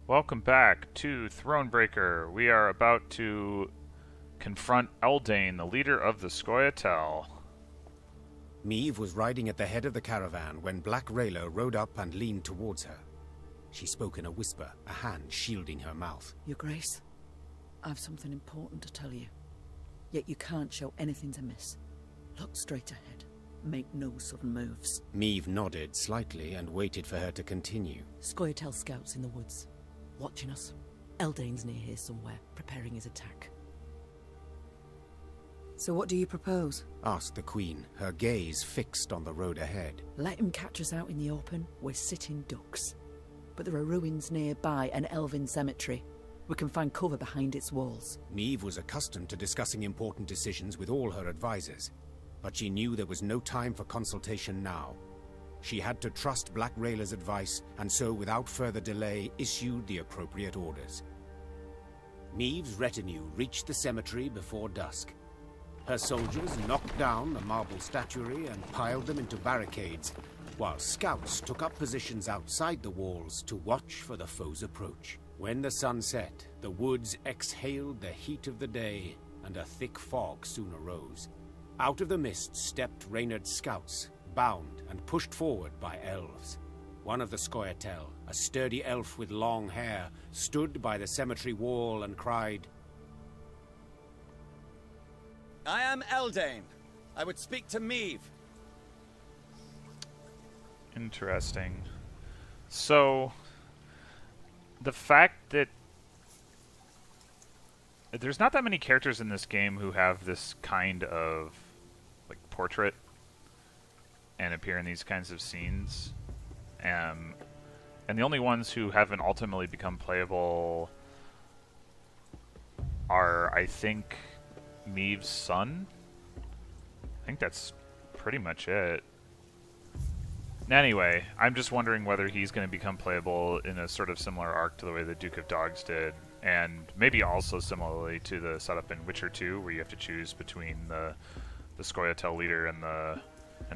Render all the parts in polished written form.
Welcome back to Thronebreaker. We are about to confront Eldain, the leader of the Scoia'tael. Meve was riding at the head of the caravan when Black Rayla rode up and leaned towards her. She spoke in a whisper, a hand shielding her mouth. Your Grace, I've something important to tell you. Yet you can't show anything to miss. Look straight ahead. Make no sudden moves. Meve nodded slightly and waited for her to continue. Scoia'tael scouts in the woods. Watching us. Eldain's near here somewhere, preparing his attack. So what do you propose? Asked the Queen, her gaze fixed on the road ahead. Let him catch us out in the open. We're sitting ducks. But there are ruins nearby, an elven cemetery. We can find cover behind its walls. Meve was accustomed to discussing important decisions with all her advisors, but she knew there was no time for consultation now. She had to trust Black Rayla's advice, and so without further delay issued the appropriate orders. Meve's retinue reached the cemetery before dusk. Her soldiers knocked down the marble statuary and piled them into barricades, while scouts took up positions outside the walls to watch for the foe's approach. When the sun set, the woods exhaled the heat of the day, and a thick fog soon arose. Out of the mist stepped Reynard's scouts, bound and pushed forward by elves. One of the Scoia'tael, a sturdy elf with long hair, stood by the cemetery wall and cried, I am Eldain. I would speak to Meve. Interesting. So, the fact that there's not that many characters in this game who have this kind of like portrait and appear in these kinds of scenes, and the only ones who haven't ultimately become playable are, I think, Meve's son. I think that's pretty much it. Anyway, I'm just wondering whether he's going to become playable in a sort of similar arc to the way the Duke of Dogs did, and maybe also similarly to the setup in Witcher 2, where you have to choose between the Scoia'tael leader and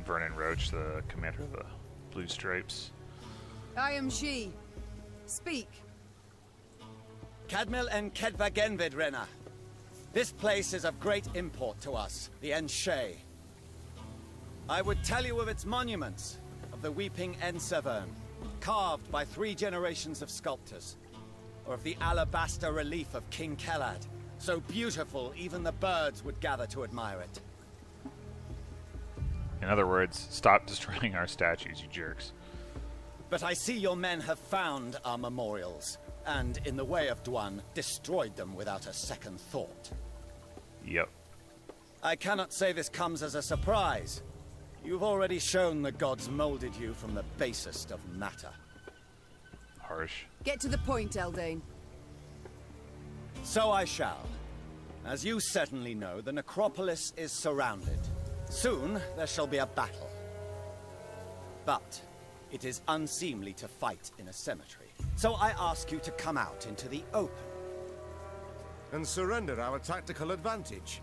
Vernon Roach, the commander of the Blue Stripes. I am she. Speak. Cadmil and Kedvagenvid, Rena. This place is of great import to us, the Enshe. I would tell you of its monuments, of the Weeping Ensevern, carved by 3 generations of sculptors, or of the alabaster relief of King Kelad, so beautiful even the birds would gather to admire it. In other words, stop destroying our statues, you jerks. But I see your men have found our memorials, and in the way of Dwan, destroyed them without a second thought. Yep. I cannot say this comes as a surprise. You've already shown the gods molded you from the basest of matter. Harsh. Get to the point, Eldain. So I shall. As you certainly know, the necropolis is surrounded. Soon, there shall be a battle. But it is unseemly to fight in a cemetery. So I ask you to come out into the open. And surrender our tactical advantage.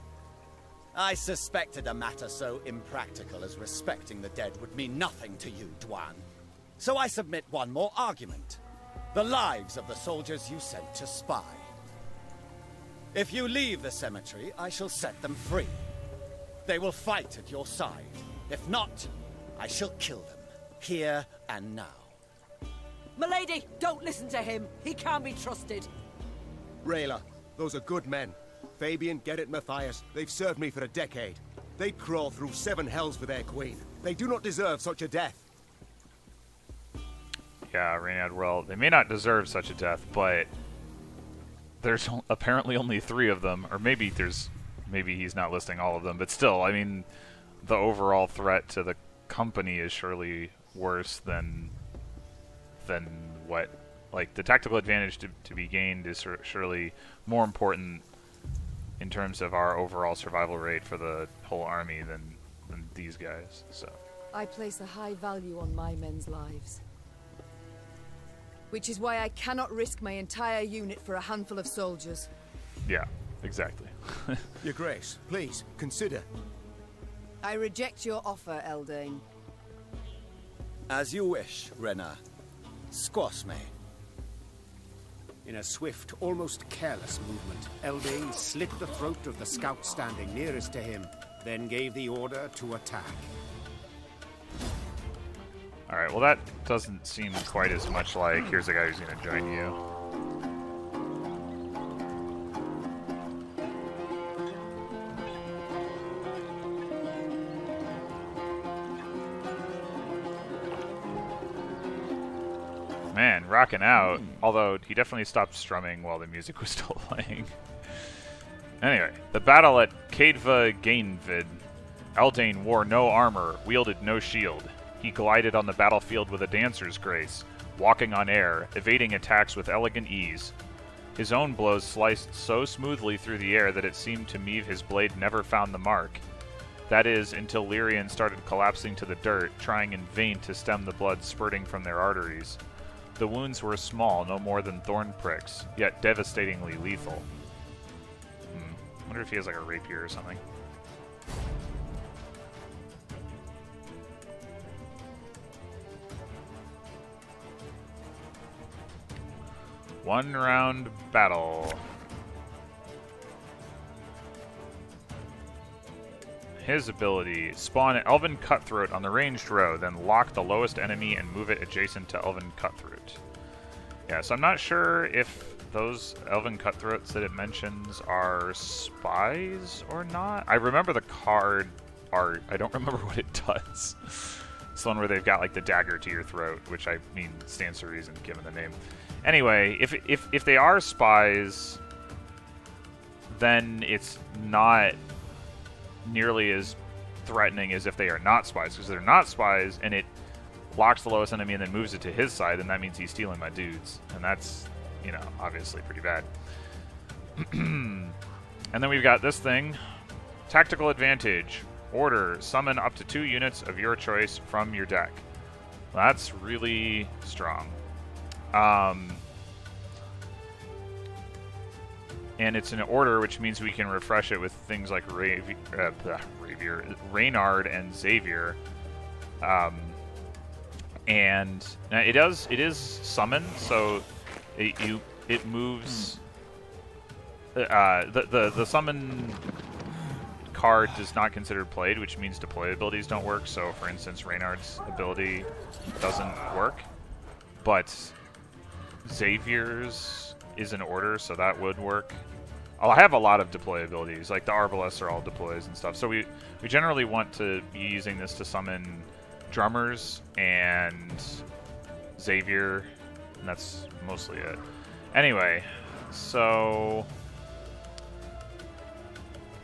I suspected a matter so impractical as respecting the dead would mean nothing to you, Dwan. So I submit one more argument. The lives of the soldiers you sent to spy. If you leave the cemetery, I shall set them free. They will fight at your side. If not, I shall kill them, here and now. Milady, don't listen to him. He can't be trusted. Rayla, those are good men. Fabian, Gerrit, Matthias, they've served me for a decade. They'd crawl through 7 hells for their queen. They do not deserve such a death. Yeah, Reynard, well, they may not deserve such a death, but there's apparently only 3 of them, or maybe he's not listing all of them, but still, I mean, the overall threat to the company is surely worse than what, like, the tactical advantage to be gained is surely more important in terms of our overall survival rate for the whole army than these guys, so. I place a high value on my men's lives. Which is why I cannot risk my entire unit for a handful of soldiers. Yeah, exactly. Your Grace, please, consider. I reject your offer, Eldain. As you wish, Rena. Squash me. In a swift, almost careless movement, Eldain slit the throat of the scout standing nearest to him, then gave the order to attack. Alright, well that doesn't seem quite as much like, here's the guy who's going to join you. Man, rocking out, although he definitely stopped strumming while the music was still playing. Anyway, the battle at Caedva Gainvid. Eldain wore no armor, wielded no shield. He glided on the battlefield with a dancer's grace, walking on air, evading attacks with elegant ease. His own blows sliced so smoothly through the air that it seemed to Meve his blade never found the mark. That is, until Lyrian started collapsing to the dirt, trying in vain to stem the blood spurting from their arteries. The wounds were small, no more than thorn pricks, yet devastatingly lethal. I wonder if he has like a rapier or something. One round battle. His ability, spawn an Elven Cutthroat on the ranged row, then lock the lowest enemy and move it adjacent to Elven Cutthroat. Yeah, so I'm not sure if those Elven Cutthroats that it mentions are spies or not. I remember the card art. I don't remember what it does. It's the one where they've got like the dagger to your throat, which I mean stands to reason given the name. Anyway, if they are spies, then it's not nearly as threatening as if they are not spies, because they're not spies and it locks the lowest enemy and then moves it to his side, and that means he's stealing my dudes, and that's, you know, obviously pretty bad. And then we've got this thing, tactical advantage. Order, summon up to 2 units of your choice from your deck. That's really strong. And it's an order, which means we can refresh it with things like Reynard and Xavier. And it is summon, so it moves. The summon card is not considered played, which means deploy abilities don't work. So, for instance, Reynard's ability doesn't work, but Xavier's is an order, so that would work. I'll have a lot of deploy abilities, like the Arbalests are all deploys and stuff. So we generally want to be using this to summon drummers and Xavier, and that's mostly it. Anyway, so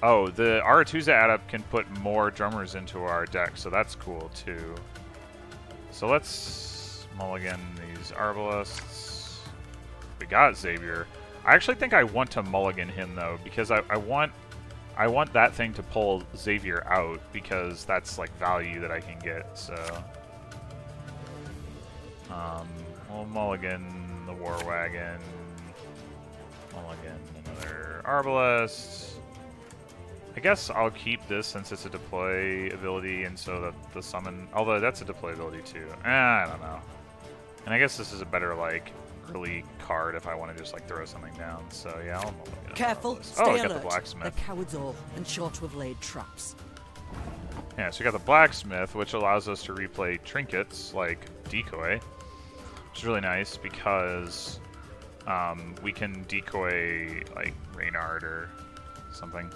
the Aretuza adept can put more drummers into our deck, so that's cool too. So let's mulligan these Arbalests. We got Xavier. I actually think I want to mulligan him though, because I want that thing to pull Xavier out, because that's like value that I can get. So we'll mulligan the War Wagon, mulligan another Arbalest. I guess I'll keep this since it's a deploy ability, and so that the summon, although that's a deploy ability too. I don't know. And I guess this is a better like early card if I want to just like throw something down. So yeah, I'll mulligan. Careful, stay I alert. got the Blacksmith. They're cowards all, and sure to have laid traps. Yeah, so we got the Blacksmith, which allows us to replay trinkets like Decoy, which is really nice because we can decoy like Reynard or something.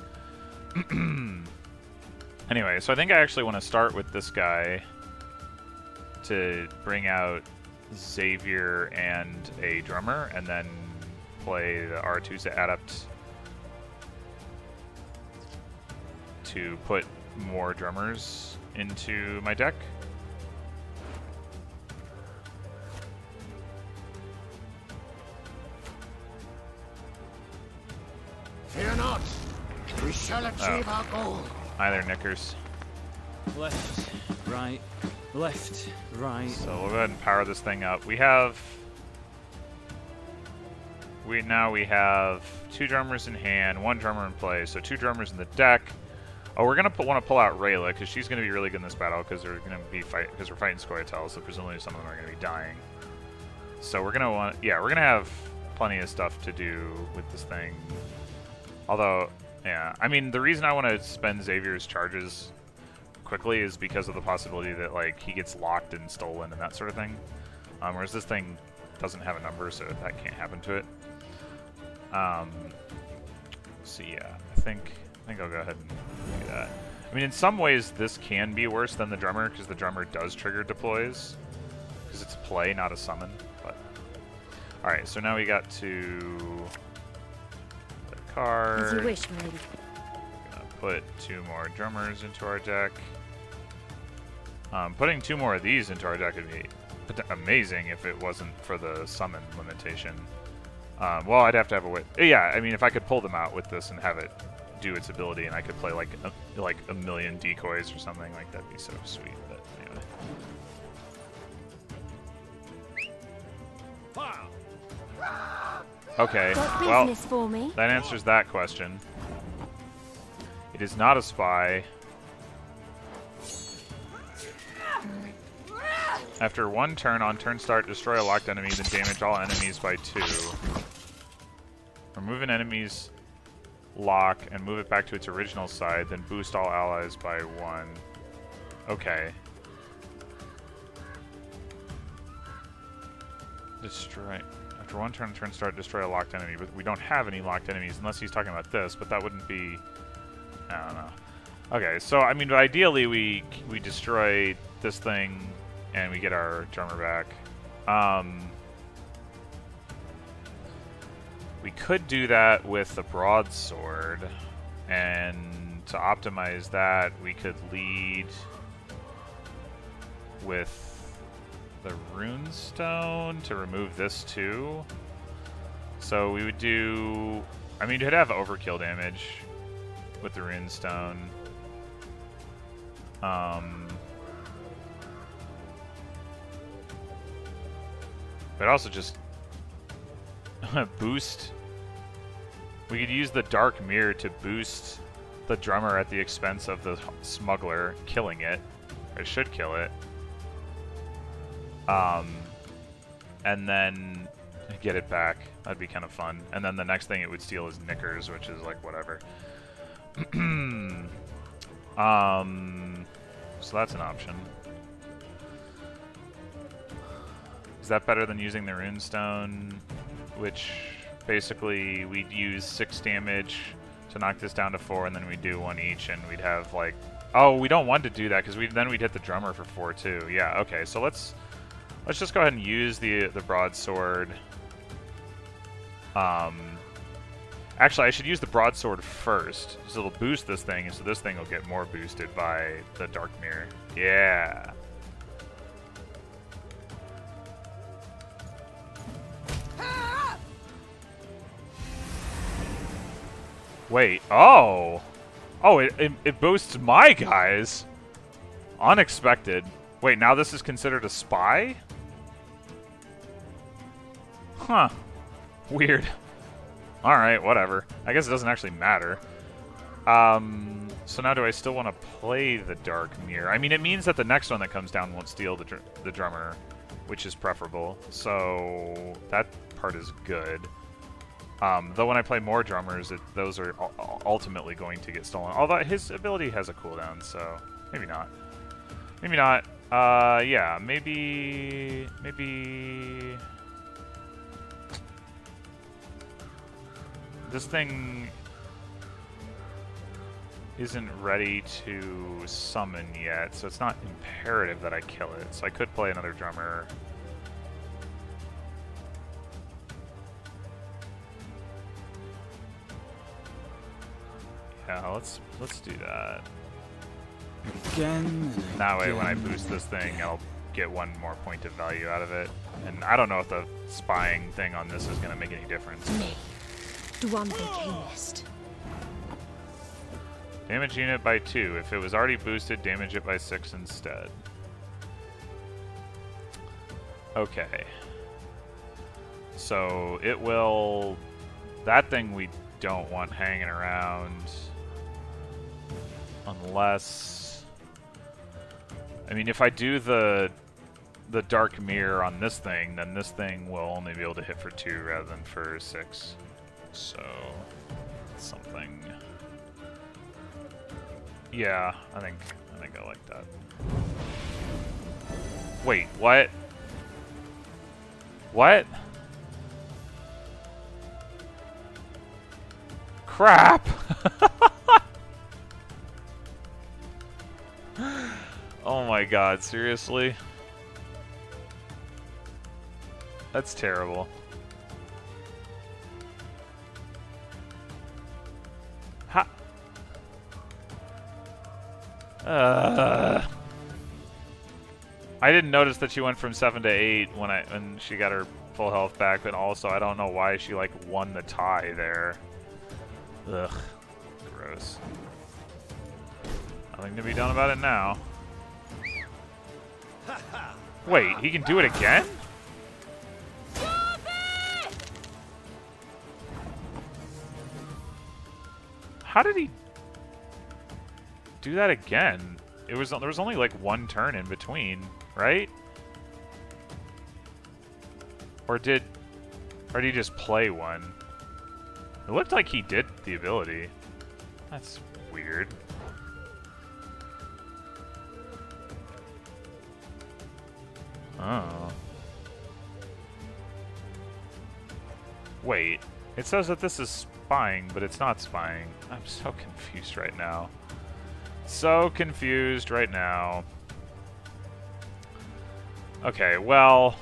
Anyway, so I think I actually want to start with this guy to bring out Xavier and a drummer, and then play the Aretuza adept to put more drummers into my deck. Fear not. We shall achieve our goal. Hi there, Knickers. Left, right, left, right. So we'll go ahead and power this thing up. We have... now we have 2 drummers in hand, 1 drummer in play, so 2 drummers in the deck. Oh, we're gonna want to pull out Rayla because she's gonna be really good in this battle because we're fighting Scoia'tael, so presumably some of them are gonna be dying. So we're gonna want, yeah, we're gonna have plenty of stuff to do with this thing. Although, yeah, I mean, the reason I want to spend Xavier's charges quickly is because of the possibility that, like, he gets locked and stolen and that sort of thing. Whereas this thing doesn't have a number, so that can't happen to it. So yeah, I think I'll go ahead and do that. I mean, in some ways, this can be worse than the drummer, because the drummer does trigger deploys. Because it's a play, not a summon. But alright, so now we got to the card. As you wish, milady. Gonna put 2 more drummers into our deck. Putting 2 more of these into our deck would be amazing if it wasn't for the summon limitation. Well, I'd have to have a way. Yeah, I mean, if I could pull them out with this and have it do its ability, and I could play like a million decoys or something, like that'd be so sweet. But anyway. Okay, well, business for me? That answers that question. It is not a spy. After 1 turn, on turn start, destroy a locked enemy, then damage all enemies by 2. Remove an enemy's lock and move it back to its original side, then boost all allies by 1. Okay. Destroy. After 1 turn, turn start, destroy a locked enemy. But we don't have any locked enemies unless he's talking about this, but that wouldn't be... I don't know. Okay, so, I mean, ideally we destroy this thing and we get our drummer back. We could do that with the broadsword, and to optimize that, we could lead with the runestone to remove this too. So we would do... I mean, you'd have overkill damage with the runestone. But also just boost. We could use the Dark Mirror to boost the drummer at the expense of the smuggler, killing it. Or it should kill it. And then get it back. That'd be kind of fun. And then the next thing it would steal is Knickers, which is like whatever. So that's an option. Is that better than using the runestone? Which basically we'd use 6 damage to knock this down to 4, and then we'd do 1 each, and we'd have like... Oh, we don't want to do that because then we'd hit the drummer for 4 too. Yeah, okay, so let's just go ahead and use the broadsword. Actually, I should use the broadsword first, so it'll boost this thing, and so this thing will get more boosted by the Dark Mirror. Yeah. Wait, oh! Oh, it boosts my guys! Unexpected. Wait, now this is considered a spy? Huh. Weird. Alright, whatever. I guess it doesn't actually matter. So now do I still want to play the Dark Mirror? I mean, it means that the next one that comes down won't steal the drummer, which is preferable. So that part is good. Though when I play more drummers, those are ultimately going to get stolen. Although his ability has a cooldown, so maybe not. Maybe not. Yeah, maybe... This thing isn't ready to summon yet, so it's not imperative that I kill it. So I could play another drummer. Yeah, let's do that. Again. That way, when I boost this thing, I'll get 1 more point of value out of it. And I don't know if the spying thing on this is going to make any difference. Damage unit by 2. If it was already boosted, damage it by 6 instead. Okay. So it will... That thing we don't want hanging around. Unless... I mean, if I do the the Dark Mirror on this thing, then this thing will only be able to hit for 2 rather than for 6. So, something. Yeah, I think I like that. Wait, what? What? Crap! Oh my god, seriously? That's terrible. Ha! I didn't notice that she went from 7 to 8 when she got her full health back, but also I don't know why she like won the tie there. Ugh. Gross. Nothing to be done about it now. Wait, he can do it again? How did he do that again? There was only like one turn in between, right? Or did he just play one? It looked like he did the ability. That's weird. Oh. Wait. It says that this is spying, but it's not spying. I'm so confused right now. So confused right now. Okay, well...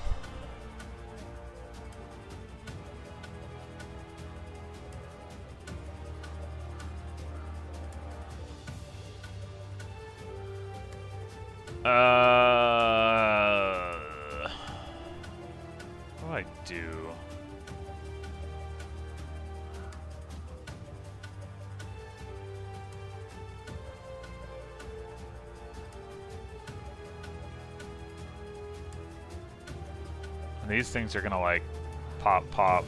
what do I do? And these things are gonna like pop.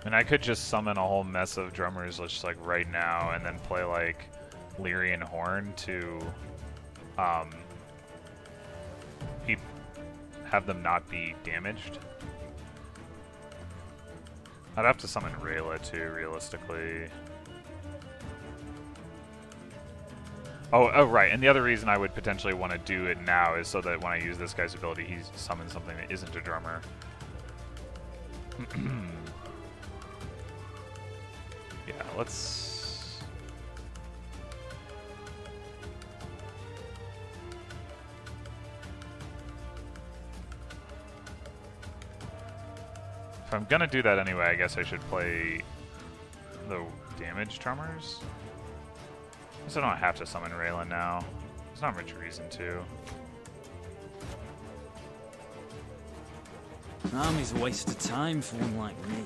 And I could just summon a whole mess of drummers just like right now and then play like Lyrian Horn to have them not be damaged. I'd have to summon Rayla too, realistically. Oh, right, and the other reason I would potentially want to do it now is so that when I use this guy's ability, he summons something that isn't a drummer. Yeah, let's... If I'm gonna do that anyway, I guess I should play the damage drummers. I guess I don't have to summon Raylan now. There's not much reason to. Army's a waste of time for one like me.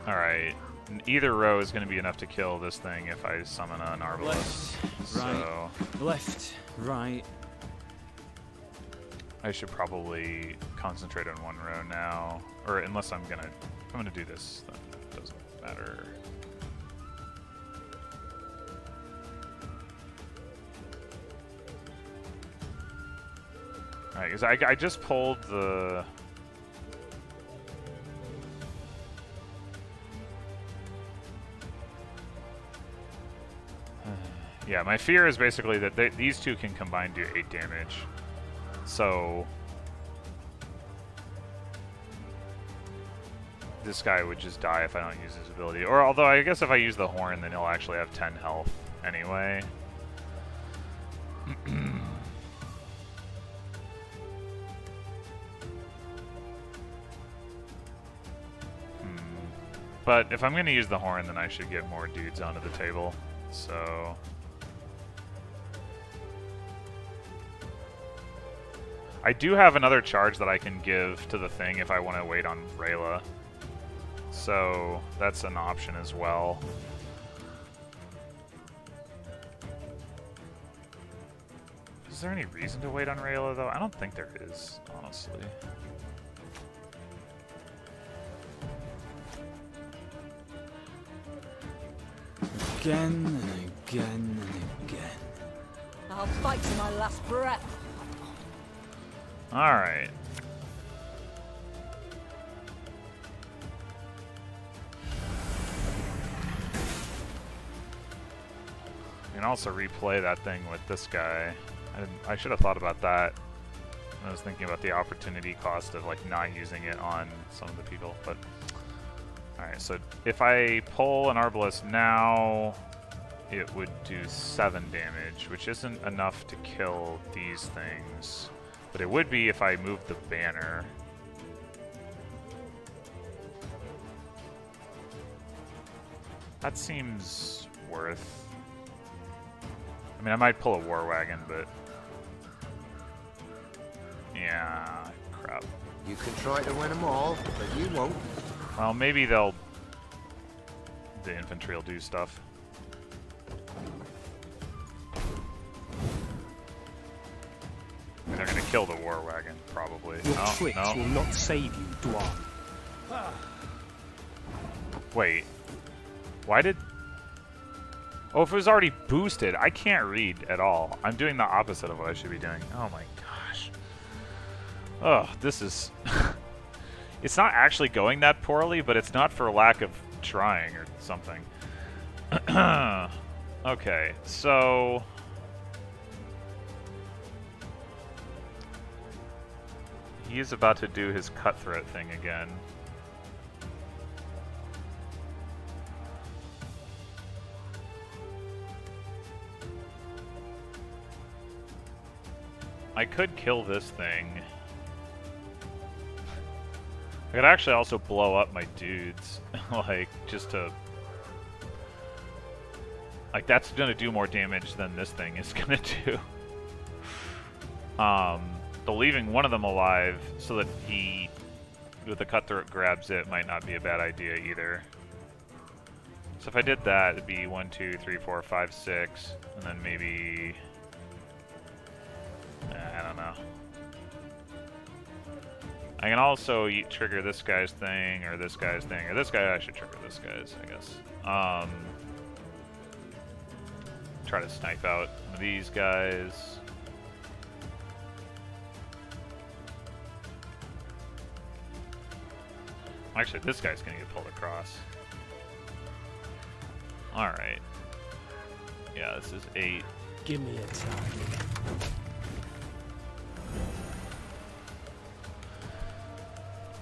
Alright. Either row is going to be enough to kill this thing if I summon an Arbalest. Left, right, left, right. I should probably concentrate on one row now. Or unless I'm going to do this, then it doesn't matter. Alright, because I just pulled the... Yeah, my fear is basically that these two can combine do 8 damage. So... this guy would just die if I don't use his ability. Or although I guess if I use the horn, then he'll actually have 10 health anyway. But if I'm going to use the horn, then I should get more dudes onto the table. So... I do have another charge that I can give to the thing if I want to wait on Rayla. So that's an option as well. Is there any reason to wait on Rayla, though? I don't think there is, honestly. Again and Again and again. I'll fight to my last breath. Alright. You can also replay that thing with this guy. I should have thought about that. I was thinking about the opportunity cost of like not using it on some of the people, but alright, so if I pull an Arbalest now, it would do 7 damage, which isn't enough to kill these things. But it would be if I moved the banner. That seems worth... I mean, I might pull a War Wagon, but... Yeah, crap. You can try to win them all, but you won't. Well, maybe they'll... The infantry will do stuff. And they're gonna kill the War Wagon, probably. Your Oh, tricks no. will not save you, Dwan. Wait. Why did... Oh, if it was already boosted, I can't read at all. I'm doing the opposite of what I should be doing. Oh my gosh. Oh, this is... It's not actually going that poorly, but it's not for lack of trying or something. Okay, so... He's about to do his cutthroat thing again. I could kill this thing. I could actually also blow up my dudes, like, just to... Like, that's gonna do more damage than this thing is gonna do. But leaving one of them alive so that he, with the cutthroat, grabs it might not be a bad idea either. So if I did that, it'd be 1, 2, 3, 4, 5, 6, and then maybe... I don't know. I can also trigger this guy's thing, or this guy's thing, or this guy. I should trigger this guy's, I guess. Try to snipe out one of these guys. Actually, this guy's gonna get pulled across. Alright. Yeah, this is 8. Give me a target.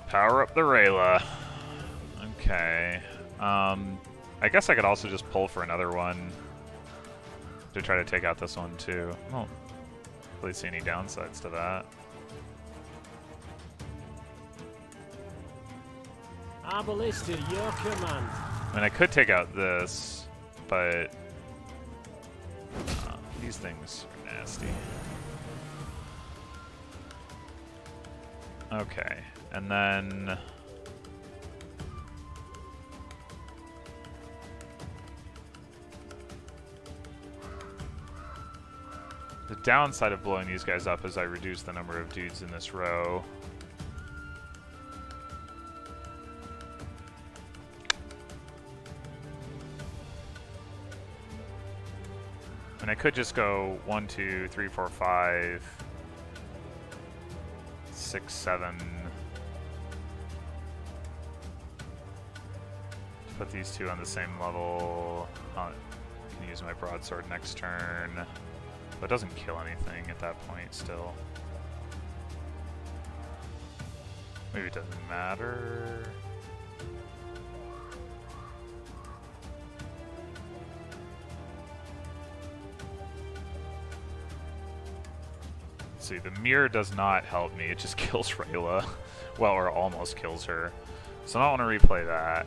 Power up the Rayla. Okay. I guess I could also just pull for another one to try to take out this one too. I don't really see any downsides to that. Arbalest at your command. I mean, I could take out this, but these things are nasty. Okay, and then the downside of blowing these guys up is I reduce the number of dudes in this row. And I could just go 1, 2, 3, 4, 5, 6, 7. Put these two on the same level. I can use my broadsword next turn. But it doesn't kill anything at that point still. Maybe it doesn't matter. See, the mirror does not help me. It just kills Rayla. Well, or almost kills her. So I don't want to replay that.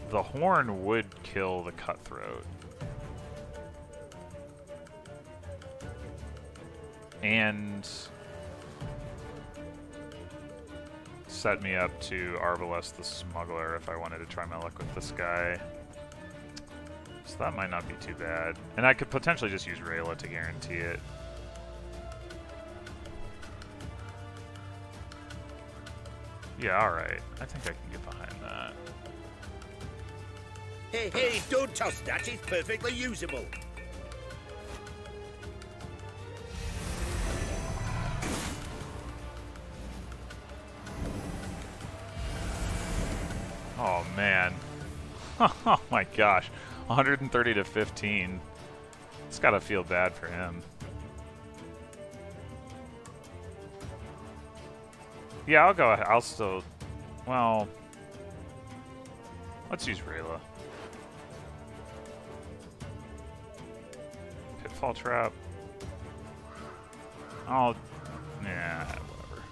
The horn would kill the cutthroat. And set me up to Arbalest the Smuggler if I wanted to try my luck with this guy. So that might not be too bad. And I could potentially just use Rayla to guarantee it. Yeah, alright. I think I can get behind that. Hey, don't toss that. It's perfectly usable. Oh, man. Oh, my gosh. 130 to 15. It's gotta feel bad for him. Yeah, I'll go ahead. I'll still... Well... Let's use Rayla. Pitfall Trap. Oh... Yeah, whatever.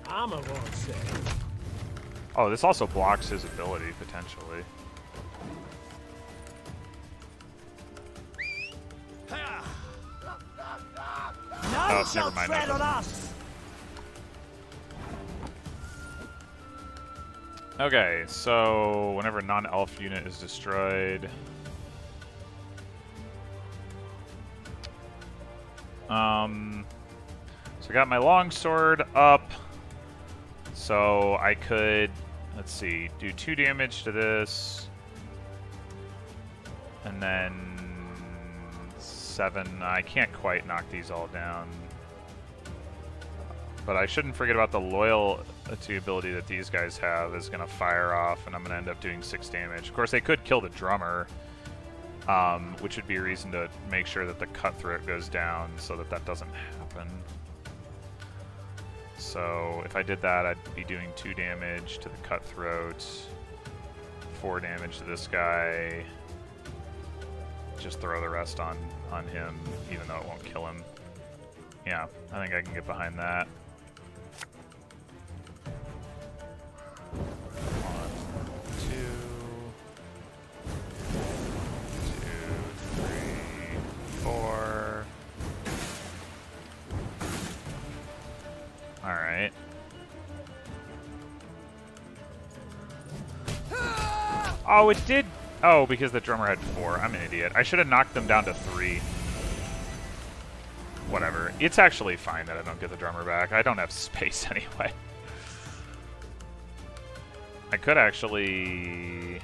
Armor won't save. Oh, this also blocks his ability, potentially. None Oh, never mind. tread on us. Okay, so whenever a non-elf unit is destroyed... So I got my longsword up. So I could, let's see, do 2 damage to this. And then 7. I can't quite knock these all down. But I shouldn't forget about the loyalty ability that these guys have is going to fire off, and I'm going to end up doing 6 damage. Of course, they could kill the drummer, which would be a reason to make sure that the cutthroat goes down so that that doesn't happen. So if I did that, I'd be doing 2 damage to the cutthroat, 4 damage to this guy. Just throw the rest on him, even though it won't kill him. Yeah, I think I can get behind that. 1, 2, 2, 3, 4. Alright. Oh, it did. Oh, because the drummer had 4. I'm an idiot. I should have knocked them down to 3. Whatever. It's actually fine that I don't get the drummer back. I don't have space anyway. I could actually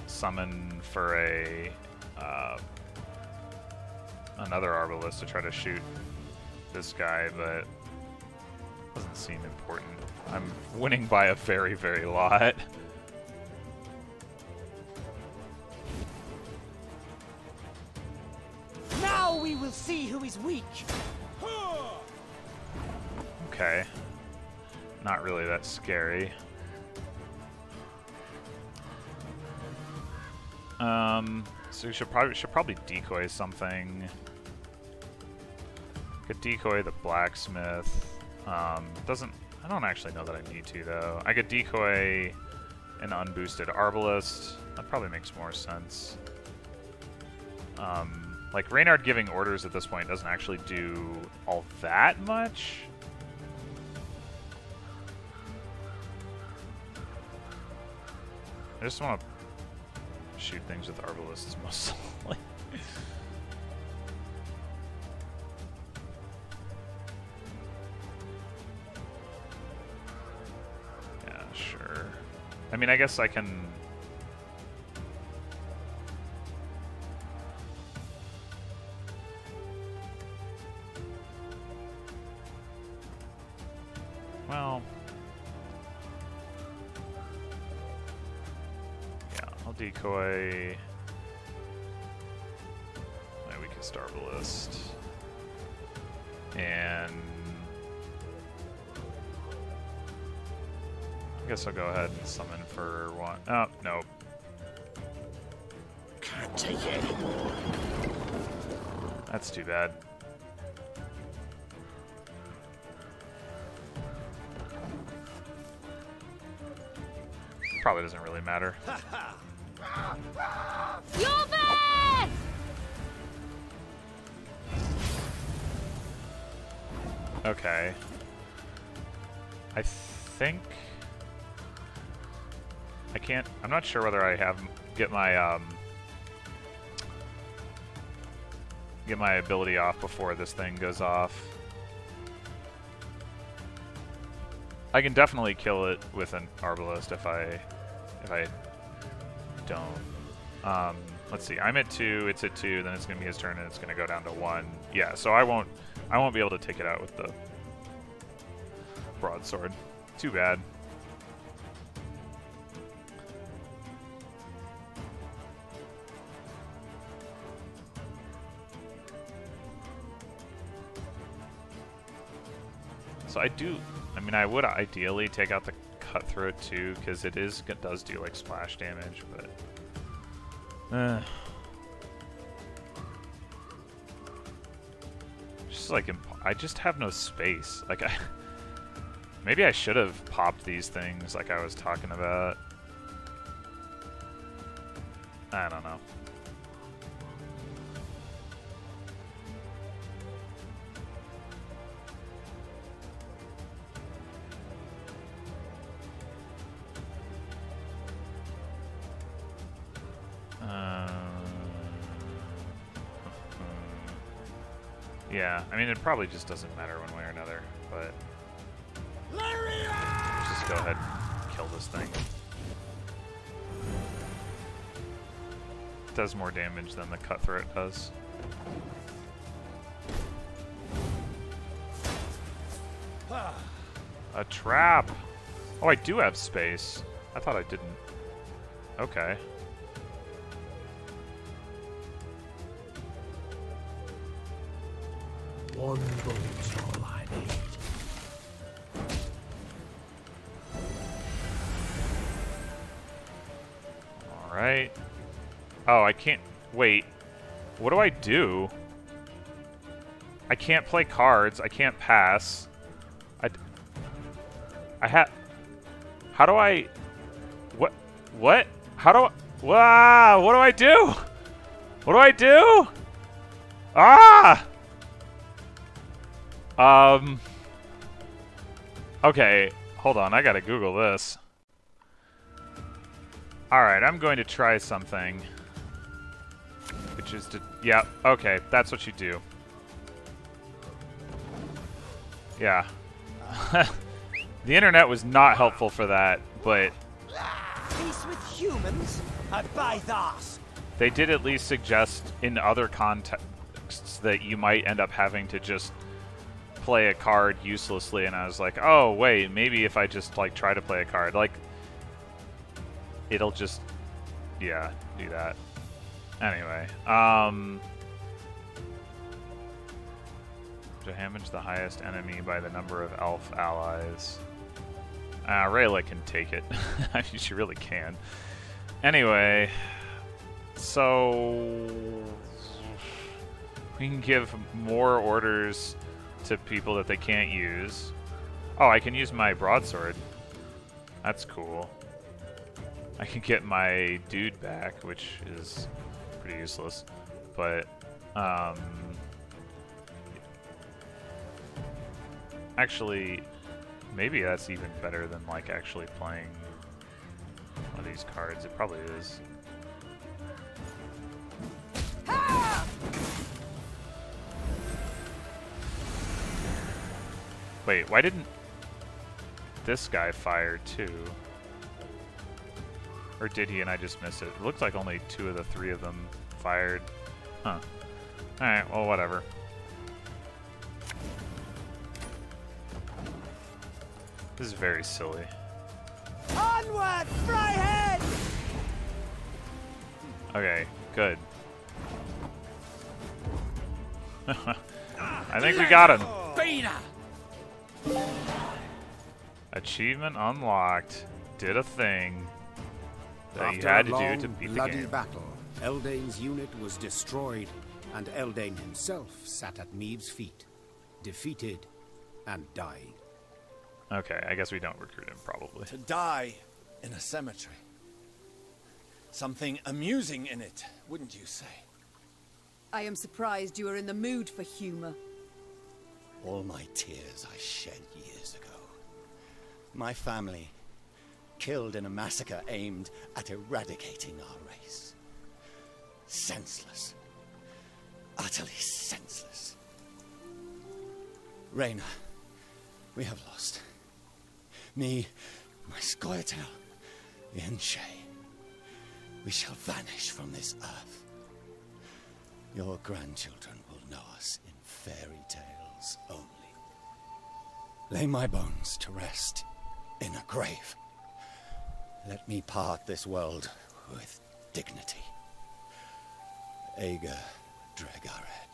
summon for a another Arbalest to try to shoot this guy, but doesn't seem important. I'm winning by a very, very lot. Now we will see who is weak. Okay. Not really that scary. So we should probably decoy something. Could decoy the blacksmith. I don't actually know that I need to though. I could decoy an unboosted Arbalest. That probably makes more sense. Like Reynard giving orders at this point doesn't actually do all that much. I just want to shoot things with Arbalists mostly. Yeah, sure. I mean, I guess I can... Well... Decoy my weakest Arbalest, and I guess I'll go ahead and summon for 1. Oh, nope. Can't take it anymore. That's too bad. Probably doesn't really matter. Okay. I think I can't. I'm not sure whether I get my ability off before this thing goes off. I can definitely kill it with an Arbalest if I don't. Let's see. I'm at 2. It's at 2. Then it's gonna be his turn, and it's gonna go down to 1. Yeah. So I won't be able to take it out with the broadsword. Too bad. So I mean, I would ideally take out the Cutthroat too, because it does do like splash damage, but just like I just have no space. Like maybe I should have popped these things like I was talking about. I don't know. Yeah, I mean, it probably just doesn't matter one way or another, but let's just go ahead and kill this thing. It does more damage than the Cutthroat does. A trap! Oh, I do have space. I thought I didn't. Okay. One bullet's all I need. Alright. Oh, I can't... Wait. What do I do? I can't play cards. I can't pass. I have... How do I... What? How do I... Wow! What do I do? What do I do? Ah! Okay, hold on, I gotta Google this. Alright, I'm going to try something. Which is to... Yeah, okay, that's what you do. Yeah. The internet was not helpful for that, but... Peace with humans? I buy that. They did at least suggest in other contexts that you might end up having to just play a card uselessly, and I was like, oh wait, maybe if I just like try to play a card, like it'll just, yeah, do that. Anyway, damage the highest enemy by the number of elf allies. Rayla can take it. I mean, she really can. Anyway, so we can give more orders to people that they can't use. Oh, I can use my broadsword. That's cool. I can get my dude back, which is pretty useless. But, actually, maybe that's even better than, like, actually playing one of these cards. It probably is. Wait, why didn't this guy fire too? Or did he and I just missed it? It looked like only 2 of the 3 of them fired. Huh. Alright, well, whatever. This is very silly. Onward, Fryhead! Okay, good. I think we got him. Achievement unlocked. Did a thing that you had to do to beat the game. Battle, Eldane's unit was destroyed, and Eldane himself sat at Meave's feet, defeated and dying. Okay, I guess we don't recruit him, probably. To die in a cemetery. Something amusing in it, wouldn't you say? I am surprised you are in the mood for humor. All my tears I shed years ago. My family, killed in a massacre aimed at eradicating our race. Senseless. Utterly senseless. Reyna, we have lost. me, my Scoia'tael, Ian Shay, we shall vanish from this earth. Your grandchildren will know us in fairy tales only. Lay my bones to rest in a grave. Let me part this world with dignity. Aegar Dregared.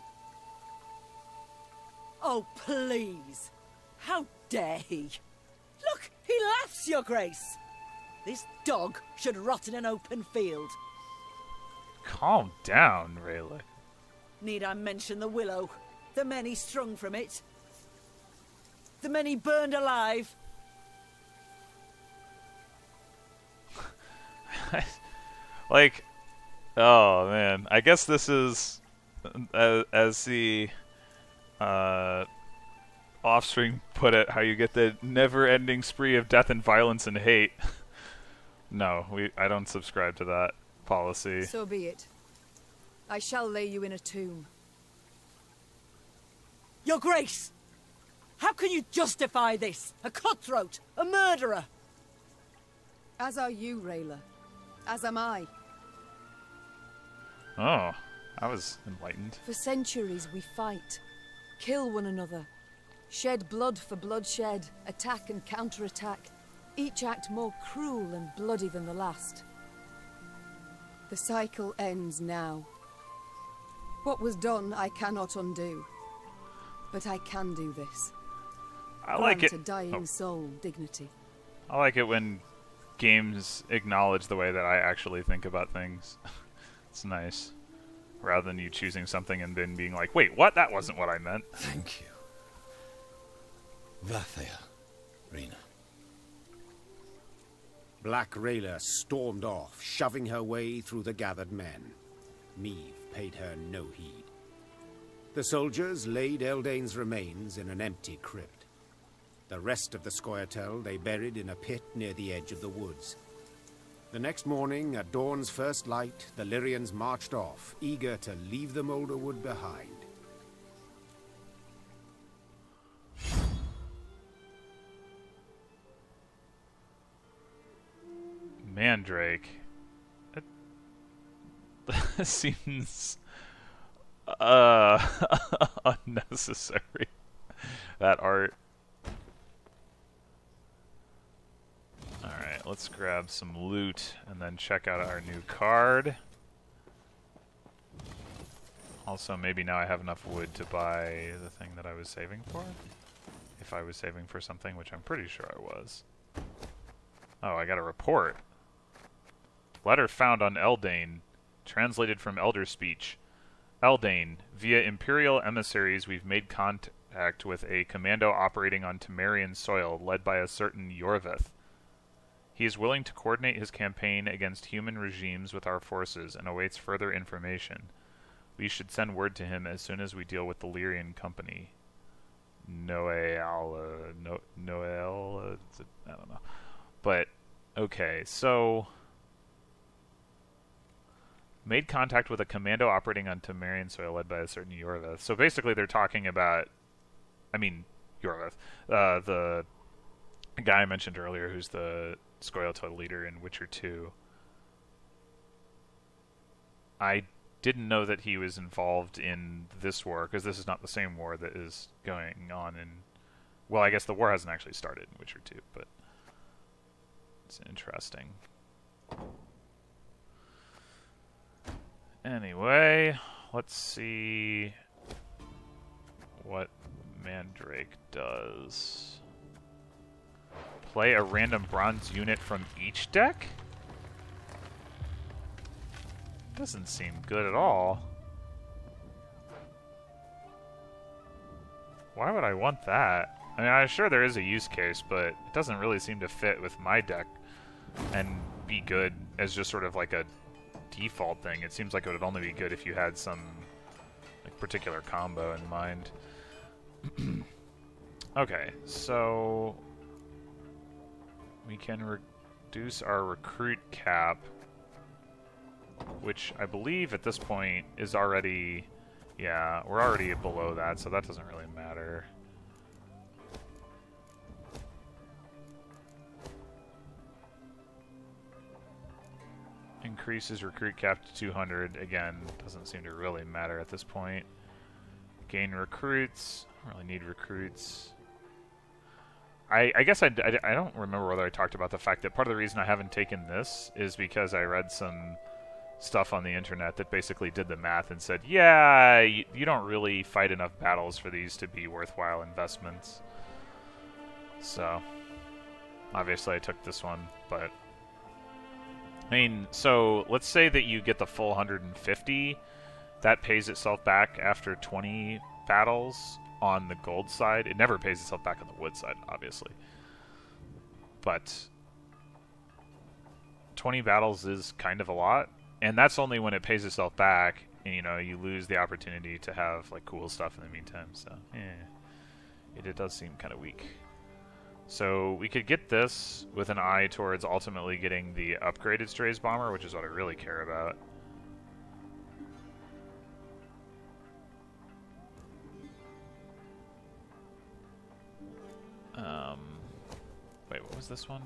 Oh, please! How dare he? Look, he laughs, Your Grace! This dog should rot in an open field. Calm down, Rayla. Need I mention the willow? The many strung from it? The many burned alive? Like, oh man, I guess this is as the offspring put it, how you get the never-ending spree of death and violence and hate. No, I don't subscribe to that policy. So be it. I shall lay you in a tomb. Your Grace! How can you justify this? A cutthroat, a murderer! As are you, Rayla. As am I. Oh, I was enlightened. For centuries we fight, kill one another, shed blood for bloodshed, attack and counterattack, each act more cruel and bloody than the last. The cycle ends now. What was done I cannot undo, but I can do this. I like it. Grant a dying soul dignity. I like it when games acknowledge the way that I actually think about things. It's nice. Rather than you choosing something and then being like, wait, what? That wasn't what I meant. Thank you. Vathia, Rena. Black Rayla stormed off, shoving her way through the gathered men. Meve paid her no heed. The soldiers laid Eldane's remains in an empty crypt. The rest of the Scoia'tael they buried in a pit near the edge of the woods. The next morning, at dawn's first light, the Lyrians marched off, eager to leave the Moulderwood behind. Mandrake. That seems unnecessary. That art. Alright, let's grab some loot and then check out our new card. Also, maybe now I have enough wood to buy the thing that I was saving for. If I was saving for something, which I'm pretty sure I was. Oh, I got a report. Letter found on Eldane, translated from Elder Speech. Eldane, via Imperial emissaries, we've made contact with a commando operating on Temerian soil, led by a certain Yorveth. He is willing to coordinate his campaign against human regimes with our forces and awaits further information. We should send word to him as soon as we deal with the Lyrian company. Noel, I don't know. But, okay, so... Made contact with a commando operating on Temerian soil led by a certain Yorveth. So basically they're talking about... I mean, Yorveth. The guy I mentioned earlier who's the Scoia'tael leader in Witcher 2. I didn't know that he was involved in this war, because this is not the same war that is going on in... Well, I guess the war hasn't actually started in Witcher 2, but... It's interesting. Anyway, let's see what Mandrake does. Play a random bronze unit from each deck? Doesn't seem good at all. Why would I want that? I mean, I'm sure there is a use case, but it doesn't really seem to fit with my deck and be good as just sort of like a default thing. It seems like it would only be good if you had some like particular combo in mind. Okay, so we can reduce our recruit cap, which I believe at this point is already, yeah, we're already below that, so that doesn't really matter. increases recruit cap to 200. Again, doesn't seem to really matter at this point. Gain recruits. Don't really need recruits. I guess I don't remember whether I talked about the fact that part of the reason I haven't taken this is because I read some stuff on the internet that basically did the math and said, yeah, you don't really fight enough battles for these to be worthwhile investments. So, obviously I took this one, but... I mean, so let's say that you get the full 150. That pays itself back after 20 battles on the gold side. It never pays itself back on the wood side, obviously. But 20 battles is kind of a lot, and that's only when it pays itself back, and you know, you lose the opportunity to have like cool stuff in the meantime. So, it does seem kind of weak. So we could get this with an eye towards ultimately getting the upgraded Strays Bomber, which is what I really care about. Wait, what was this one?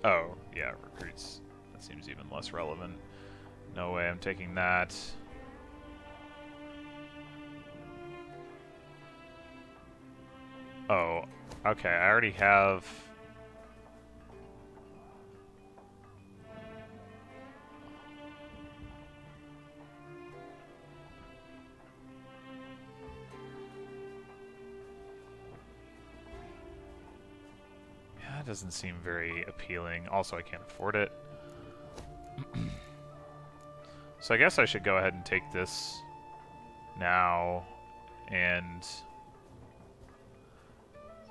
Oh, yeah, recruits. That seems even less relevant. No way I'm taking that. Oh, okay, I already have... Yeah, that doesn't seem very appealing. Also, I can't afford it. So I guess I should go ahead and take this now, and...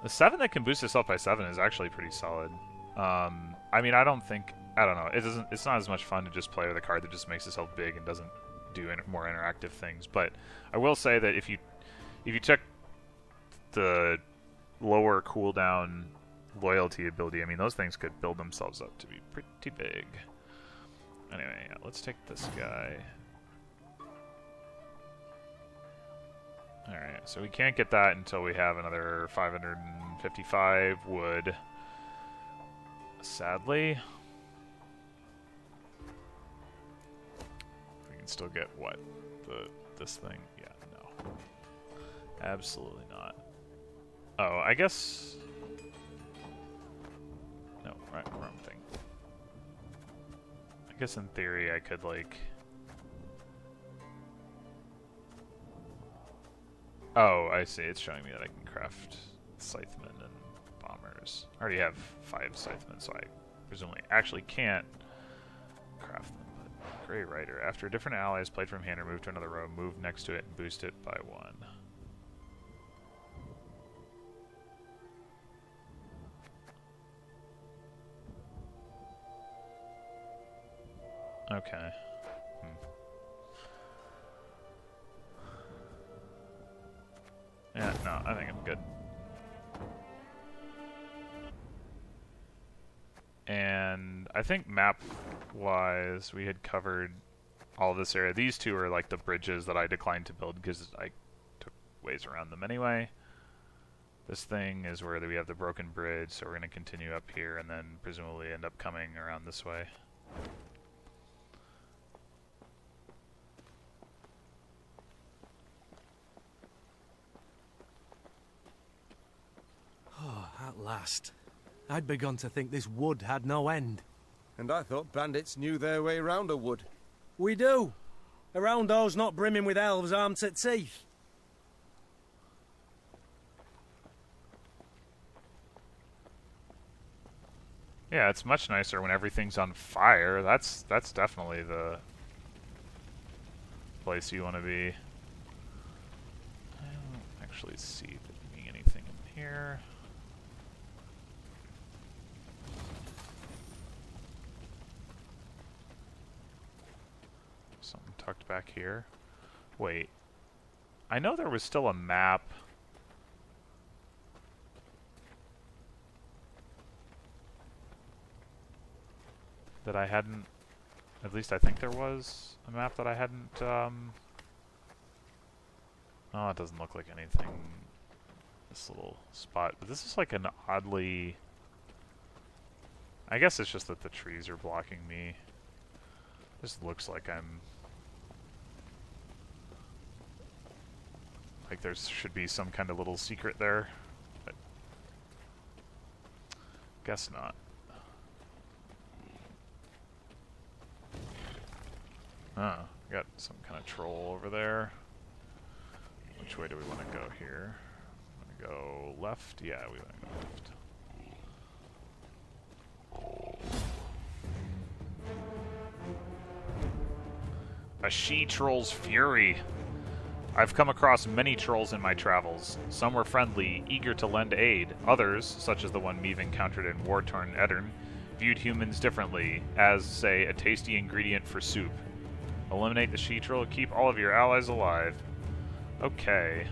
The 7 that can boost itself by 7 is actually pretty solid. I mean, I don't know. It's not as much fun to just play with a card that just makes itself big and doesn't do more interactive things. But I will say that if you took the lower cooldown loyalty ability, I mean, those things could build themselves up to be pretty big. Anyway, yeah, let's take this guy. Alright, so we can't get that until we have another 555 wood. Sadly. We can still get, what? This thing? Yeah, no. Absolutely not. Oh, I guess... No, wrong thing. I guess in theory I could, like... Oh, I see. It's showing me that I can craft Scythemen and Bombers. I already have 5 Scythemen, so I presumably actually can't craft them. But Grey Rider. After a different ally is played from hand or moved to another row, move next to it and boost it by 1. Okay. Yeah, no, I think I'm good. And I think map-wise, we had covered all this area. These two are like the bridges that I declined to build because I took ways around them anyway. This thing is where we have the broken bridge, so we're going to continue up here and then presumably end up coming around this way. Oh, at last. I'd begun to think this wood had no end. And I thought bandits knew their way round a wood. We do. Around those not brimming with elves armed to teeth. Yeah, it's much nicer when everything's on fire. That's definitely the place you want to be. I don't actually see there being anything in here. Something tucked back here. Wait. I know there was still a map. That I hadn't, at least I think there was a map that I hadn't, oh, it doesn't look like anything, this little spot, but this is like an oddly, I guess it's just that the trees are blocking me. Just looks like I'm... like there should be some kind of little secret there. But guess not. Ah, got some kind of troll over there. Which way do we want to go here? Want to go left? Yeah, we want to go left. A she-troll's fury. I've come across many trolls in my travels. Some were friendly, eager to lend aid. Others, such as the one Meve encountered in war-torn Edirn, viewed humans differently, as, say, a tasty ingredient for soup. Eliminate the she-troll, keep all of your allies alive. Okay.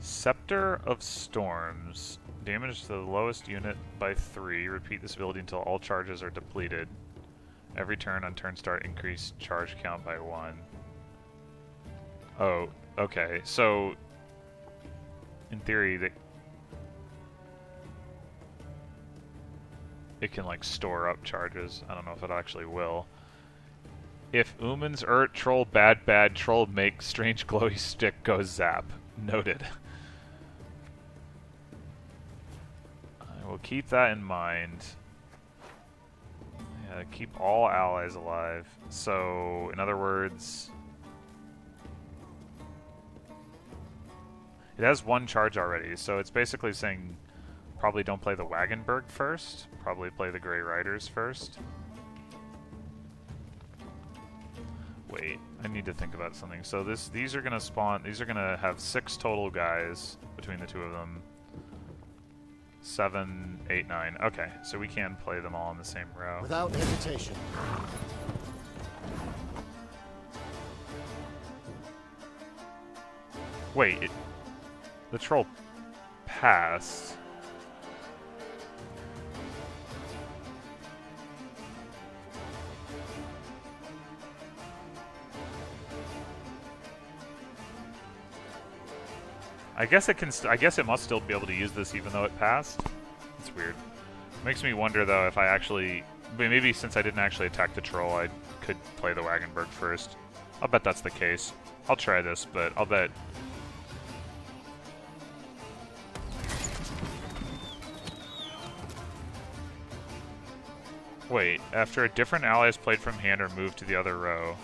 Scepter of Storms. Damage to the lowest unit by 3. Repeat this ability until all charges are depleted. Every turn on turn start, increase charge count by 1. Oh, okay. So, in theory, it can, like, store up charges. I don't know if it actually will. If Umans troll bad troll make strange glowy stick go zap. Noted. I will keep that in mind. Yeah, keep all allies alive. So, in other words, it has 1 charge already, so it's basically saying probably don't play the Wagenburg first, probably play the Grey Riders first. Wait, I need to think about something. So these are gonna spawn, these are gonna have 6 total guys between the 2 of them. 7, 8, 9. Okay, so we can play them all in the same row. Without hesitation. Wait, the troll passed. I guess it can. I guess it must still be able to use this even though it passed. It's weird. Makes me wonder though if I actually, maybe since I didn't actually attack the troll, I could play the Wagenburg first. I'll bet that's the case. I'll try this, but I'll bet. Wait, after a different ally is played from hand or moved to the other row.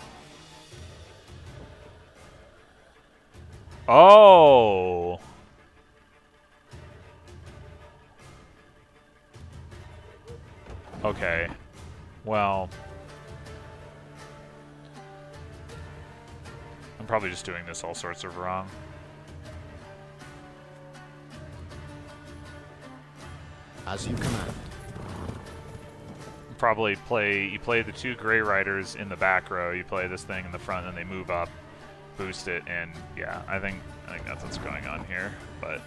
Oh! Okay. Well, I'm probably just doing this all sorts of wrong. As you command. Probably you play the 2 Grey Riders in the back row, you play this thing in the front, and they move up, boost it, and yeah, I think that's what's going on here, but...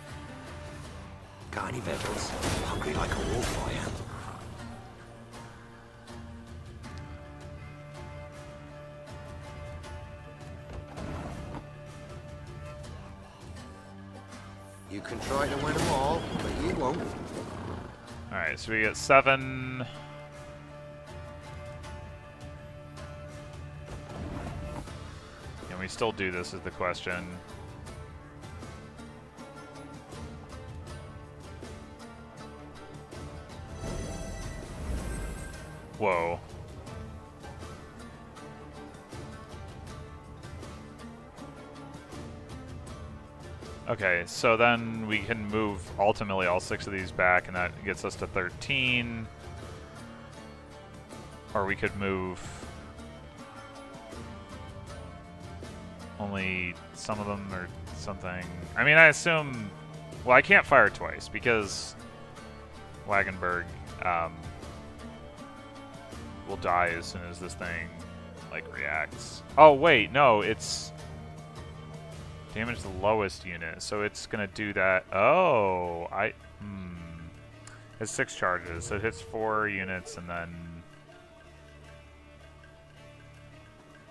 Got any victuals? Hungry like a wolf, I am. You can try to win them all, but you won't. Alright, so we get 7... Can we still do this is the question. Whoa. Okay, so then we can move ultimately all 6 of these back, and that gets us to 13. Or we could move only some of them or something. I mean, I assume... Well, I can't fire twice, because Wagenburg will die as soon as this thing, like, reacts. Oh, wait, no, it's... Damage the lowest unit, so it's gonna do that. Oh, it's 6 charges, so it hits 4 units, and then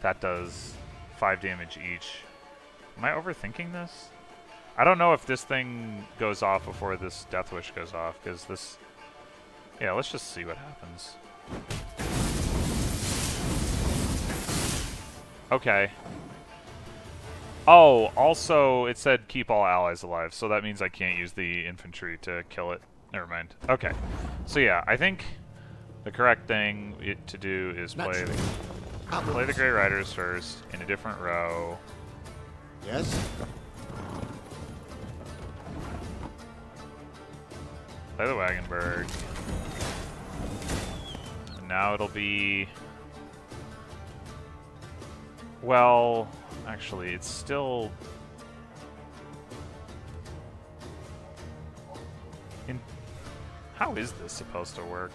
that does 5 damage each. Am I overthinking this? I don't know if this thing goes off before this Death Wish goes off, because this... Yeah, let's just see what happens. Okay. Oh, also, it said keep all allies alive, so that means I can't use the infantry to kill it. Never mind. Okay. So yeah, I think the correct thing to do is play the Grey Riders first, in a different row. Yes? Play the Wagenburg. And now it'll be... Well, actually, it's still... How is this supposed to work?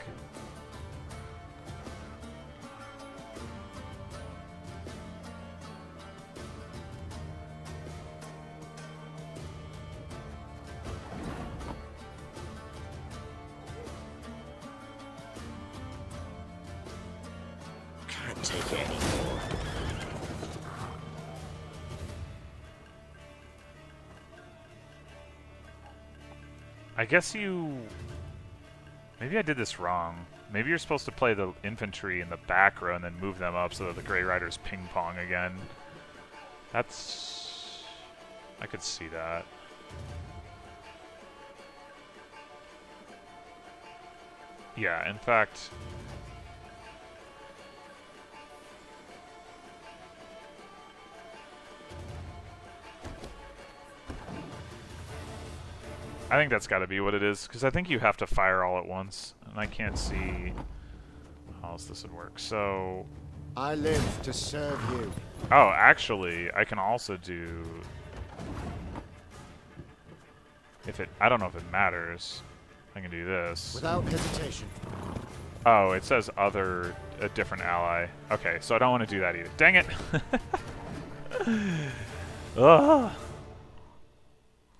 Can't take it anymore. I guess you... Maybe I did this wrong. Maybe you're supposed to play the infantry in the back row and then move them up so that the Grey Riders ping-pong again. That's... I could see that. Yeah, in fact... I think that's got to be what it is, because I think you have to fire all at once, and I can't see how else this would work. So... I live to serve you. Oh, actually, I can also do... If it... I don't know if it matters. I can do this. Without hesitation. Oh, it says other... a different ally. Okay, so I don't want to do that either. Dang it! Ugh.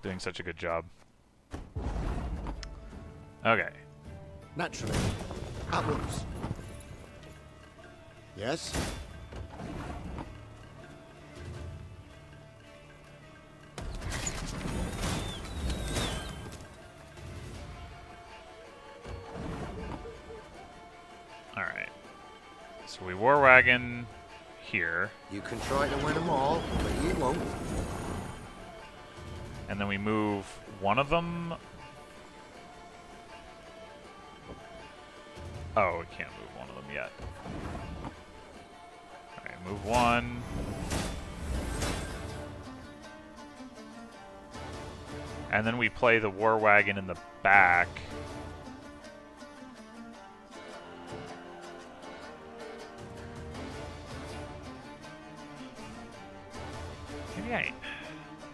Doing such a good job. Okay. Naturally. Outwards. Yes? Alright. So we War Wagon here. You can try to win them all, but you won't. And then we move one of them. Oh, we can't move one of them yet. Alright, move one. And then we play the War Wagon in the back. Maybe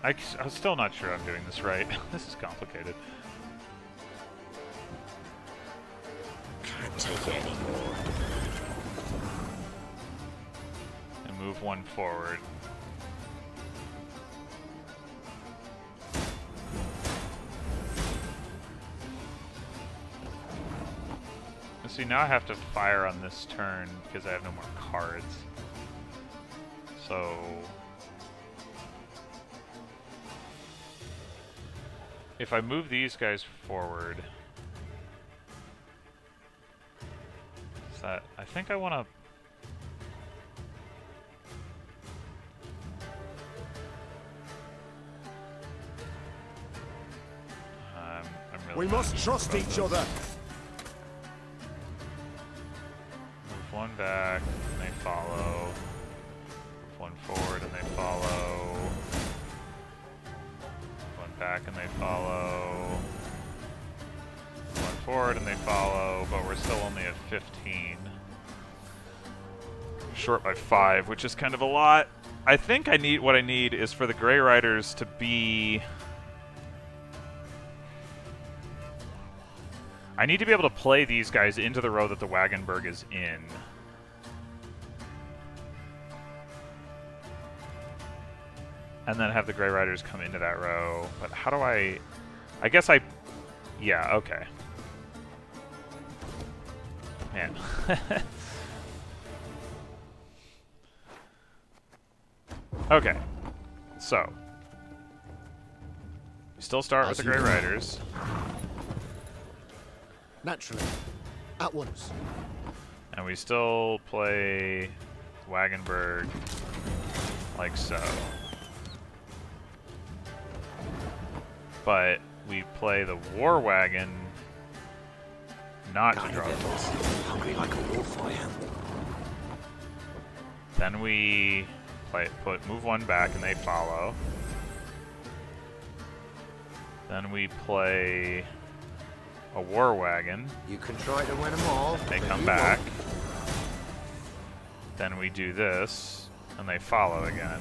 I'm still not sure I'm doing this right. This is complicated. Can't take it anymore. And move one forward. See, now I have to fire on this turn because I have no more cards. So... if I move these guys forward... is that... I think I want to... I'm really we must trust each other. Move one back, and they follow. Move one forward, and they follow. One back, and they follow. One forward, and they follow, but we're still only at 15. Short by 5, which is kind of a lot. I think what I need is for the Grey Riders to be... I need to be able to play these guys into the row that the Wagenburg is in. And then have the Grey Riders come into that row. But how do I guess yeah, okay. Man. Okay. So. We still start with the Grey Riders. Naturally. At once. And we still play Wagenburg like so. But we play the War Wagon not to draw. Hungry like a wolf, I am. Then we move one back and they follow. Then we play a War Wagon. You can try to win them all. They come back. Then we do this, and they follow again.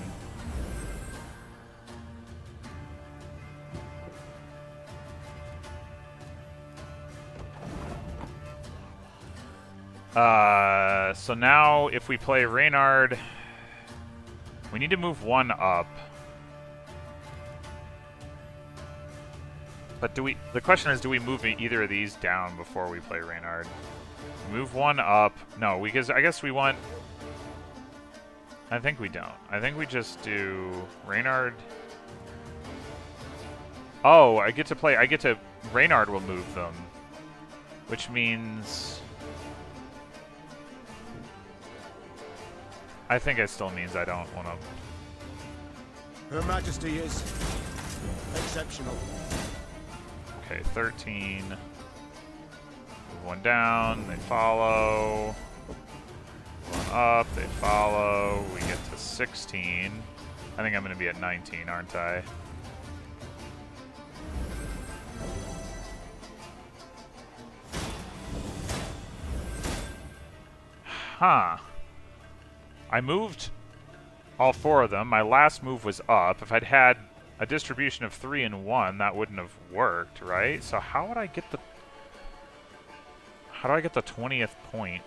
So now if we play Reynard, we need to move one up. But the question is, do we move either of these down before we play Reynard? Move one up. No, because I guess we want... I think we don't. I think we just do Reynard. Oh, I get to... Reynard will move them. Which means... I think it still means I don't want to... Her Majesty is exceptional. Okay, 13. Move one down, they follow. One up, they follow. We get to 16. I think I'm going to be at 19, aren't I? Huh. I moved all four of them. My last move was up. If I'd had a distribution of 3 and 1, that wouldn't have worked, right? So how would I get the... How do I get the 20th point?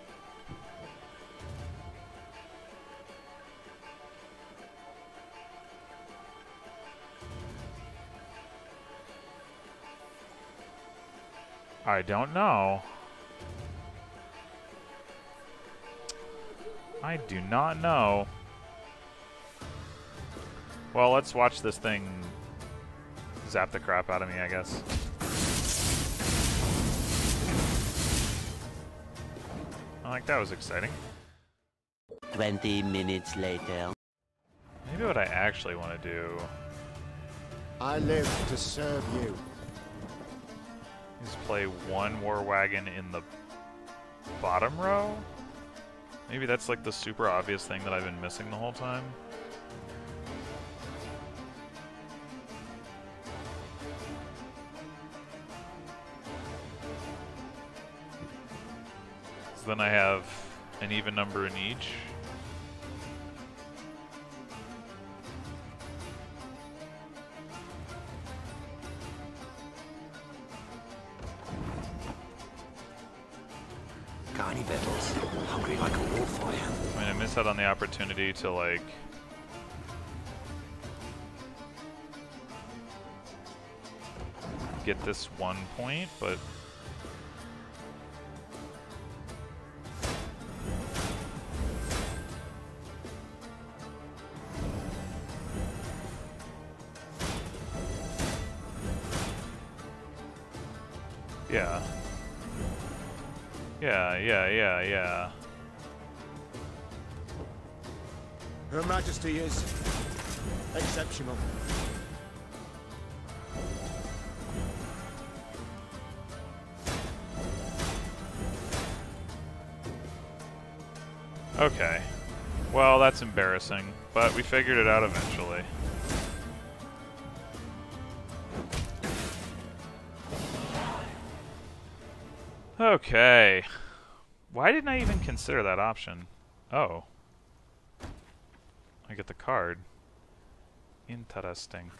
I don't know. I do not know. Well, let's watch this thing zap the crap out of me, I guess. Like, that was exciting. 20 minutes later. Maybe what I actually want to do... I live to serve you. is play one War Wagon in the bottom row? Maybe that's like the super obvious thing that I've been missing the whole time. So then I have an even number in each. Carney Bettles, hungry like a wolf I am. I mean, I miss out on the opportunity to, like... get this 1 point, but... yeah. Yeah. Her Majesty is exceptional. Okay. Well, that's embarrassing, but we figured it out eventually. Okay. Why didn't I even consider that option? Oh. I get the card. Interesting.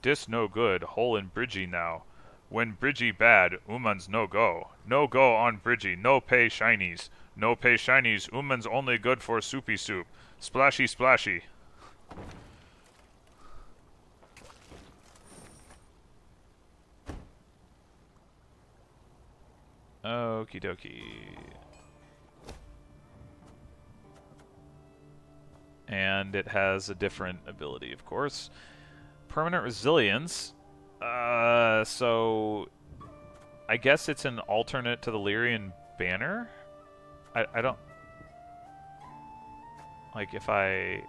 Dis no good. Hole in Bridgie now. When Bridgie bad, Uman's no go. No go on Bridgie. No pay shinies. No pay shinies. Uman's only good for soupy soup. Splashy splashy. Okie dokie. And it has a different ability, of course. Permanent resilience. So I guess it's an alternate to the Lyrian banner? I don't... Like, if I...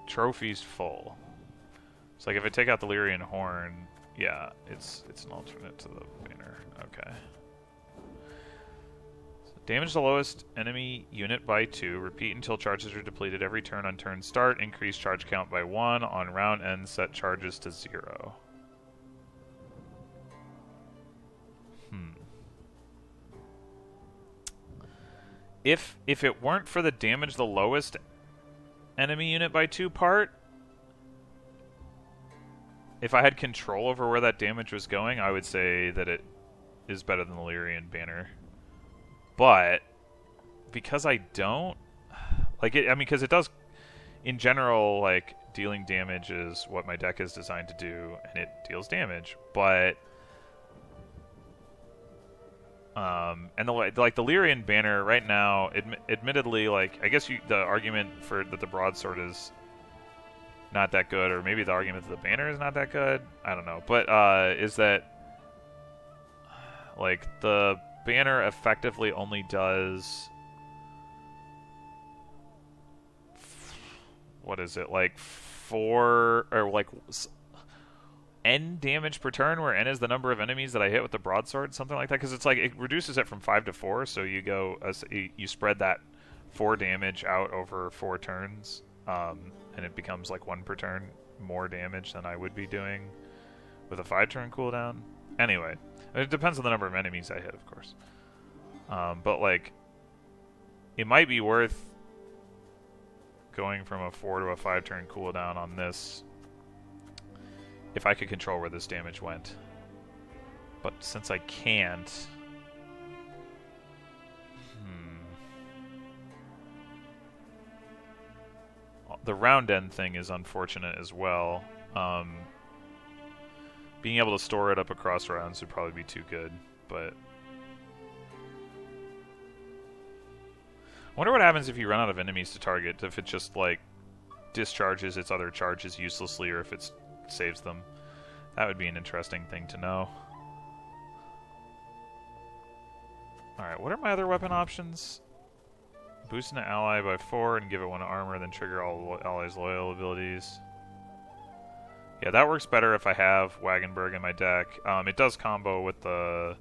Trophies full. So, like, if I take out the Lyrian horn, yeah, it's an alternate to the banner. Okay. So, damage the lowest enemy unit by 2. Repeat until charges are depleted every turn on turn start. Increase charge count by 1. On round end, set charges to 0. If it weren't for the damage the lowest enemy unit by 2 part, if I had control over where that damage was going, I would say that it is better than the Lyrian banner. But because I don't, like it, I mean, because it does, in general, like dealing damage is what my deck is designed to do, and it deals damage. But and the Lyrian banner right now, admittedly, like I guess the argument for that the broadsword is not that good, or maybe the argument that the banner is not that good, I don't know. But is that like the banner effectively only does, what is it, like 4 or like N damage per turn, where N is the number of enemies that I hit with the broadsword, something like that, because it's like it reduces it from 5 to 4, so you go you spread that 4 damage out over 4 turns, and it becomes like 1 per turn more damage than I would be doing with a 5-turn cooldown. Anyway, it depends on the number of enemies I hit, of course. But like, it might be worth going from a 4 to a 5-turn cooldown on this if I could control where this damage went. But since I can't... The round end thing is unfortunate as well. Being able to store it up across rounds would probably be too good, but... I wonder what happens if you run out of enemies to target, if it just, like, discharges its other charges uselessly, or if it saves them. That would be an interesting thing to know. Alright, what are my other weapon options? Boost an ally by 4 and give it 1 armor, then trigger all allies' loyal abilities. Yeah, that works better if I have Wagenburg in my deck. It does combo with the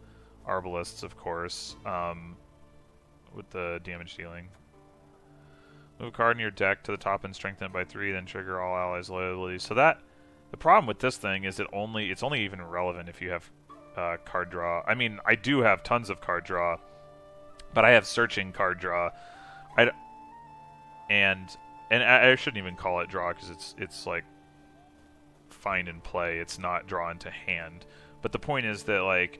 Arbalists, of course, with the damage dealing. Move a card in your deck to the top and strengthen it by 3, then trigger all allies' loyal abilities. So that, the problem with this thing is it's only even relevant if you have card draw. I mean, I do have tons of card draw, but I have searching card draw. And I shouldn't even call it draw, because it's like find and play. It's not draw into hand. But the point is that, like,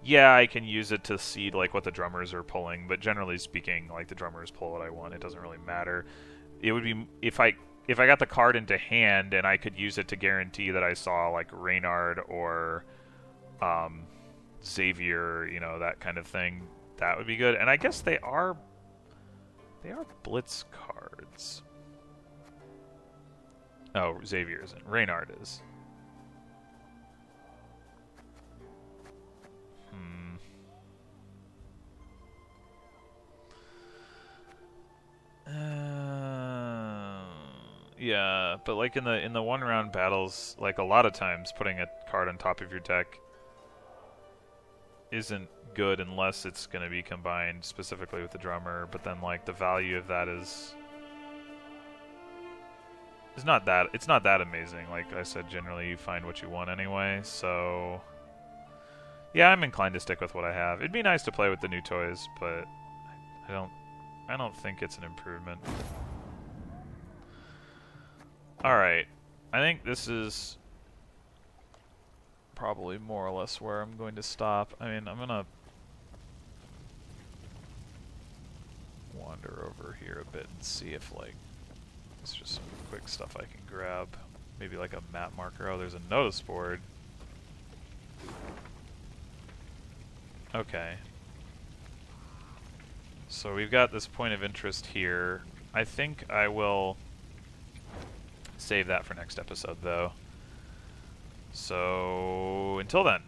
yeah, I can use it to see like what the drummers are pulling, but generally speaking, like, the drummers pull what I want. It doesn't really matter. It would be if I got the card into hand and I could use it to guarantee that I saw like Reynard or Xavier, you know, that kind of thing. That would be good. And I guess they are blitz cards. Oh, Xavier isn't. Reynard is. Yeah, but like in the 1-round battles, like a lot of times putting a card on top of your deck isn't good unless it's going to be combined specifically with the drummer, but then like the value of that is not that amazing. Like I said, generally you find what you want anyway, so yeah, I'm inclined to stick with what I have. It'd be nice to play with the new toys, but I don't think it's an improvement. Alright, I think this is probably more or less where I'm going to stop. I mean, I'm gonna wander over here a bit and see if, like, there's just some quick stuff I can grab. Maybe like a map marker. Oh, there's a notice board. Okay. So we've got this point of interest here. I think I will save that for next episode, though. So, until then.